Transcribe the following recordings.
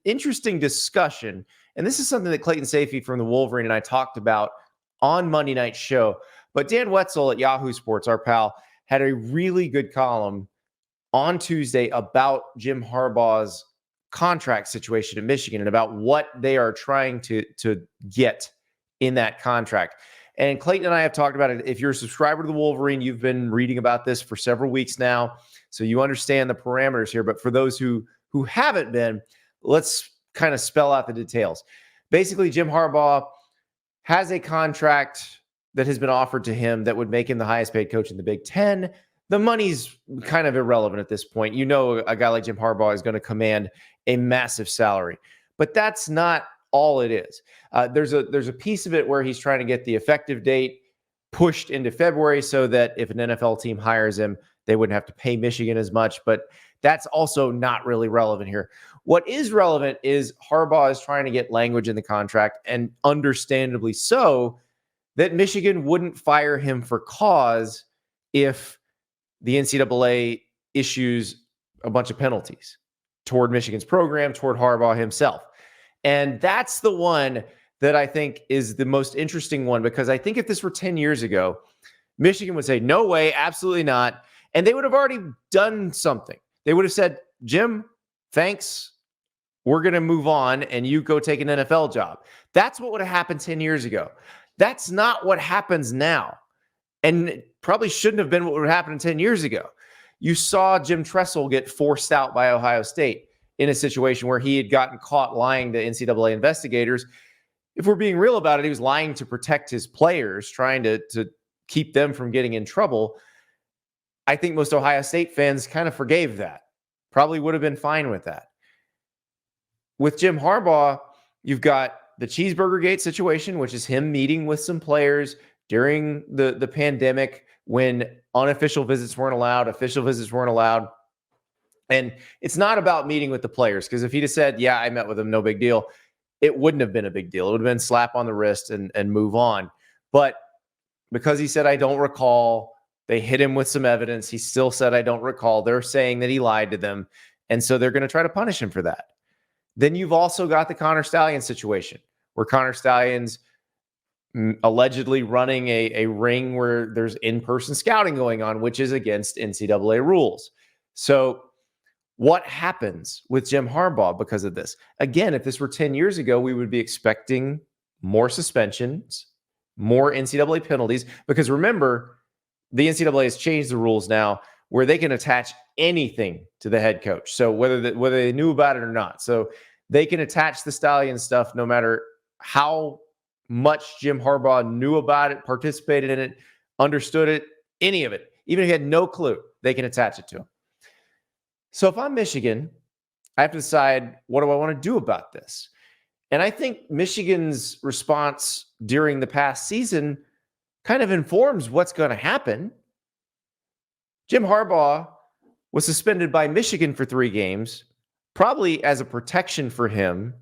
interesting discussion. And this is something that Clayton Sayfie from the Wolverine and I talked about on Monday night's show. But Dan Wetzel at Yahoo Sports, our pal, had a really good column on Tuesday about Jim Harbaugh's contract situation in Michigan and about what they are trying to get in that contract. And Clayton and I have talked about it. If you're a subscriber to the Wolverine, you've been reading about this for several weeks now, so you understand the parameters here. But for those who haven't been, let's kind of spell out the details. Basically, Jim Harbaugh has a contract that has been offered to him that would make him the highest paid coach in the Big Ten. The money's kind of irrelevant at this point. You know, a guy like Jim Harbaugh is going to command a massive salary, but that's not all it is. There's a piece of it where he's trying to get the effective date pushed into February so that if an NFL team hires him, they wouldn't have to pay Michigan as much, but that's also not really relevant here. What is relevant is Harbaugh is trying to get language in the contract, and understandably so, that Michigan wouldn't fire him for cause if the NCAA issues a bunch of penalties toward Michigan's program, toward Harbaugh himself. And that's the one that I think is the most interesting one, because I think if this were 10 years ago, Michigan would say, no way, absolutely not. And they would have already done something. They would have said, Jim, thanks. We're going to move on and you go take an NFL job. That's what would have happened 10 years ago. That's not what happens now. And it probably shouldn't have been what would happen 10 years ago. You saw Jim Tressel get forced out by Ohio State in a situation where he had gotten caught lying to NCAA investigators. If we're being real about it, he was lying to protect his players, trying to keep them from getting in trouble. I think most Ohio State fans kind of forgave that. Probably would have been fine with that. With Jim Harbaugh, you've got the Cheeseburger Gate situation, which is him meeting with some players during the pandemic when unofficial visits weren't allowed, official visits weren't allowed. And it's not about meeting with the players, because if he'd have said, yeah, I met with them, no big deal, it wouldn't have been a big deal. It would have been slap on the wrist and move on. But because he said, I don't recall, they hit him with some evidence. He still said, I don't recall. They're saying that he lied to them. And so they're going to try to punish him for that. Then you've also got the Connor Stallion situation, where Connor Stallion's allegedly running a ring where there's in-person scouting going on, which is against NCAA rules. So what happens with Jim Harbaugh because of this? Again, if this were 10 years ago, we would be expecting more suspensions, more NCAA penalties, because remember, the NCAA has changed the rules now where they can attach anything to the head coach. So whether they knew about it or not. So they can attach the Stallion stuff no matter how much Jim Harbaugh knew about it, participated in it, understood it, any of it. Even if he had no clue, they can attach it to him. So if I'm Michigan, I have to decide, what do I want to do about this? And I think Michigan's response during the past season kind of informs what's going to happen. Jim Harbaugh was suspended by Michigan for 3 games, probably as a protection for him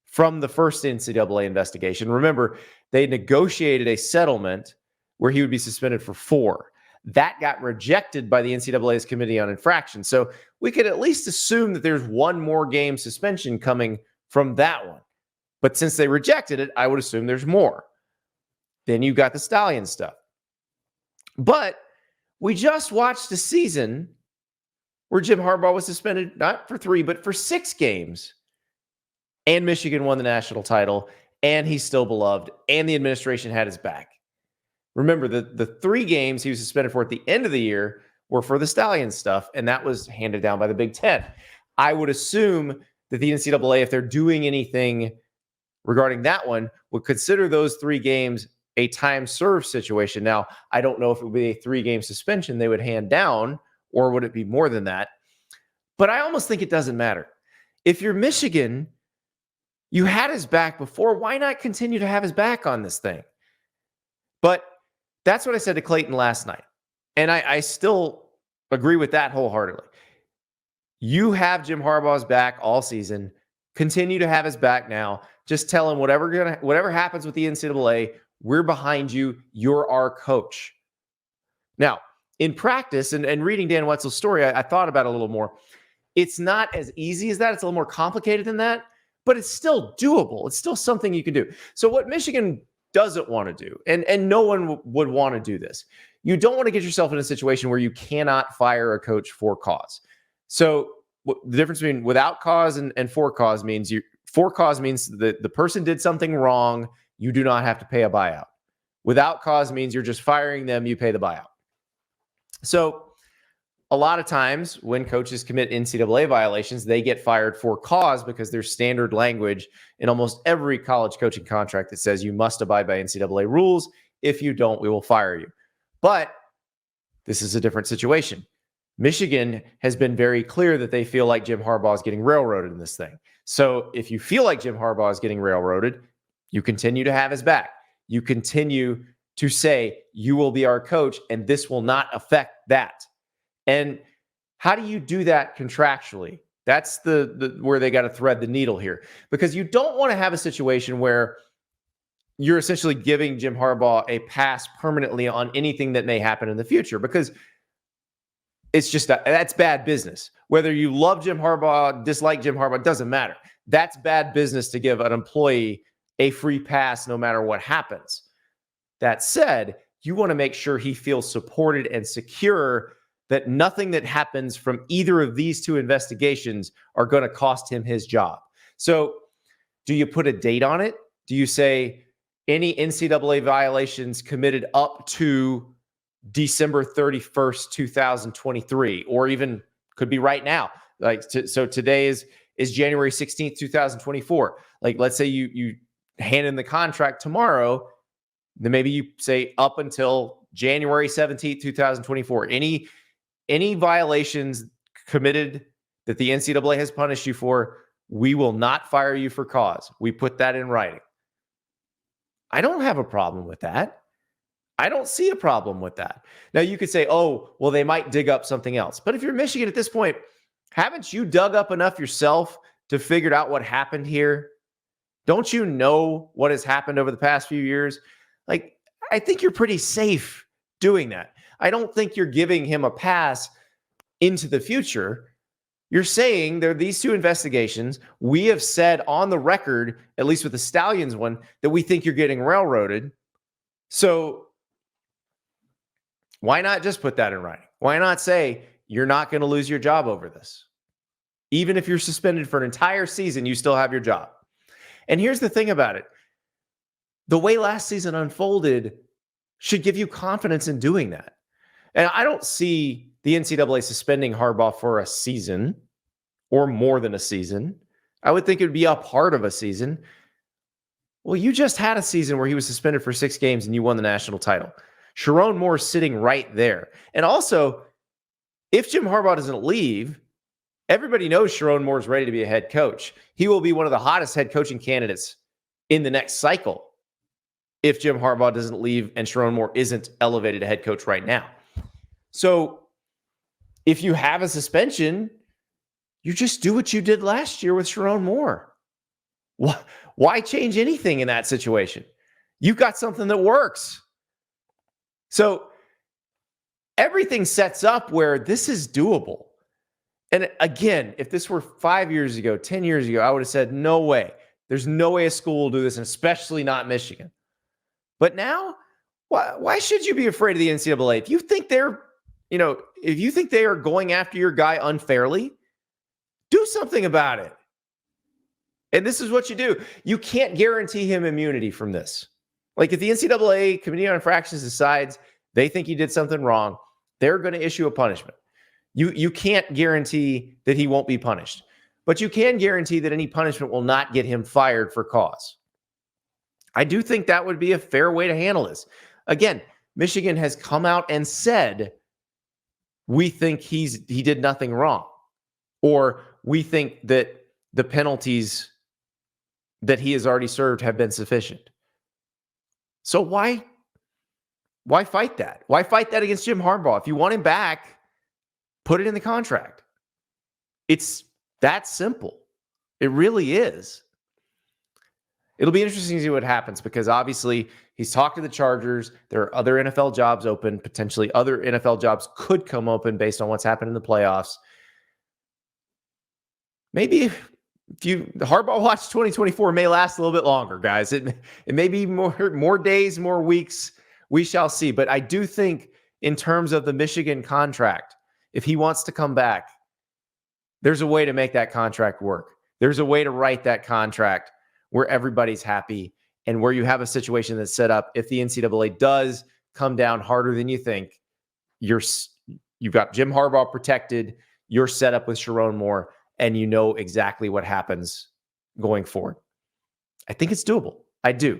from the first NCAA investigation. Remember, they negotiated a settlement where he would be suspended for 4. That got rejected by the NCAA's Committee on Infractions. So we could at least assume that there's 1 more game suspension coming from that one. But since they rejected it, I would assume there's more. Then you got the Stallion stuff. But we just watched a season where Jim Harbaugh was suspended not for 3, but for 6 games. And Michigan won the national title, and he's still beloved, and the administration had his back. Remember, the 3 games he was suspended for at the end of the year were for the Stallion stuff, and that was handed down by the Big Ten. I would assume that the NCAA, if they're doing anything regarding that one, would consider those 3 games a time served situation. Now, I don't know if it would be a 3-game suspension they would hand down, or would it be more than that? But I almost think it doesn't matter. If you're Michigan, you had his back before. Why not continue to have his back on this thing? But that's what I said to Clayton last night. And I still agree with that wholeheartedly. You have Jim Harbaugh's back all season. Continue to have his back now. Just tell him whatever happens with the NCAA, we're behind you. You're our coach. Now, in practice, and reading Dan Wetzel's story, I thought about it a little more. It's not as easy as that. It's a little more complicated than that, but it's still doable. It's still something you can do. So what Michigan doesn't want to do, and no one would want to do this, you don't want to get yourself in a situation where you cannot fire a coach for cause. So the difference between without cause and for cause means for cause means that the person did something wrong. You do not have to pay a buyout. Without cause means you're just firing them. You pay the buyout. So a lot of times when coaches commit NCAA violations, they get fired for cause because there's standard language in almost every college coaching contract that says you must abide by NCAA rules. If you don't, we will fire you. But this is a different situation. Michigan has been very clear that they feel like Jim Harbaugh is getting railroaded in this thing. So if you feel like Jim Harbaugh is getting railroaded, you continue to have his back. You continue to say, you will be our coach, and this will not affect that. And how do you do that contractually? That's the where they got to thread the needle here, because you don't want to have a situation where you're essentially giving Jim Harbaugh a pass permanently on anything that may happen in the future, because it's just that's bad business. Whether you love Jim Harbaugh, dislike Jim Harbaugh, doesn't matter. That's bad business to give an employee a free pass no matter what happens. That said, you want to make sure he feels supported and secure that nothing that happens from either of these two investigations are going to cost him his job. So do you put a date on it? Do you say any NCAA violations committed up to December 31st, 2023, or even could be right now? So today is January 16th, 2024. Like, let's say you hand in the contract tomorrow, then maybe you say up until January 17th, 2024. Any violations committed that the NCAA has punished you for, we will not fire you for cause. We put that in writing. I don't have a problem with that. I don't see a problem with that. Now, you could say, oh, well, they might dig up something else. But if you're Michigan at this point, haven't you dug up enough yourself to figure out what happened here? Don't you know what has happened over the past few years? Like, I think you're pretty safe doing that. I don't think you're giving him a pass into the future. You're saying there are these two investigations. We have said on the record, at least with the Stallions one, that we think you're getting railroaded. So why not just put that in writing? Why not say you're not going to lose your job over this? Even if you're suspended for an entire season, you still have your job. And here's the thing about it. The way last season unfolded should give you confidence in doing that. And I don't see the NCAA suspending Harbaugh for a season or more than a season. I would think it would be a part of a season. Well, you just had a season where he was suspended for 6 games and you won the national title. Sharon Moore is sitting right there. And also, if Jim Harbaugh doesn't leave, everybody knows Sharon Moore is ready to be a head coach. He will be one of the hottest head coaching candidates in the next cycle if Jim Harbaugh doesn't leave and Sharon Moore isn't elevated to head coach right now. So if you have a suspension, you just do what you did last year with Sharon Moore. Why change anything in that situation? You've got something that works. So everything sets up where this is doable. And again, if this were 5 years ago, 10 years ago, I would have said, no way. There's no way a school will do this, and especially not Michigan. But now, why should you be afraid of the NCAA? If you think if you think they are going after your guy unfairly, do something about it. And this is what you do. You can't guarantee him immunity from this. Like, if the NCAA Committee on Infractions decides they think he did something wrong, they're going to issue a punishment. You can't guarantee that he won't be punished, but you can guarantee that any punishment will not get him fired for cause. I do think that would be a fair way to handle this. Again, Michigan has come out and said, we think he did nothing wrong, or we think that the penalties that he has already served have been sufficient. So why fight that? Why fight that against Jim Harbaugh? If you want him back, put it in the contract. It's that simple. It really is. It'll be interesting to see what happens, because obviously he's talked to the Chargers. There are other NFL jobs open. Potentially other NFL jobs could come open based on what's happened in the playoffs. maybe the Harbaugh Watch 2024 may last a little bit longer, guys. It may be more days, more weeks. We shall see. But I do think in terms of the Michigan contract, if he wants to come back, there's a way to make that contract work. There's a way to write that contract where everybody's happy and where you have a situation that's set up. If the NCAA does come down harder than you think, you've got Jim Harbaugh protected. You're set up with Sharon Moore, and you know exactly what happens going forward. I think it's doable. I do.